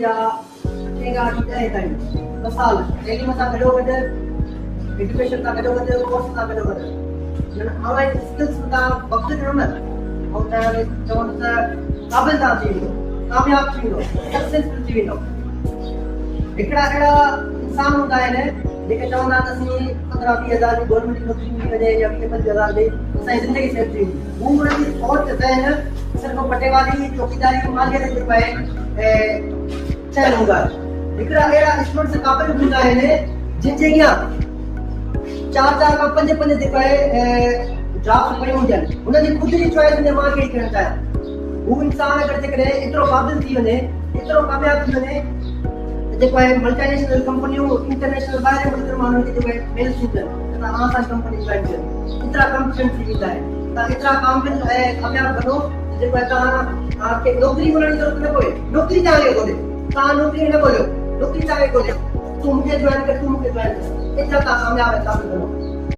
जा ठेगा ठेगा ताईं मसाल डेली मसा गडो गड एजुकेशन का गडो गड कोर्स का गडो गड जन ऑनलाइन स्किल्स का वक्त न और तारे चवन सा काबिल था थी कामयाब थी सक्सेसफुल थी एकड़ा एकड़ा इंसान होता है ने जेके चवंदा तसी 15-20 हज़ार की गवर्नमेंट नौकरी मिली वजे या 25 हज़ार दे सही जिंदगी सेट थी वो उनकी सोच ज़हन सिर्फ पटेवारी चौकीदारी मालियत जे पे चल होगा एकड़ा एड़ा स्टूडेंट से काबिल होता है ने जिनके क्या 4 का 5 दे पे ड्राफ्ट पई हुजन उनकी खुद जी चॉइस ने मां के करना चाहे वो इंसान अगर जेकरे इतरो काबिल थी वने इतरो कामयाब थी वने जेको है मल्टीनेशनल कंपनियों इंटरनेशनल बाहर मुल्क मानो के जो है मेल सीजन ता आसान कंपनी ज्वाइन कर इतना कॉम्पिटेंट थी है ता इतना काबिल है कामयाब बनो जेको है ता आपके नौकरी मिलने की जरूरत न पड़े नौकरी चाहे कोले ता नौकरी न बोलो नौकरी चाहे कोले तुम के ज्वाइन कर इतना कामयाब है काबिल बनो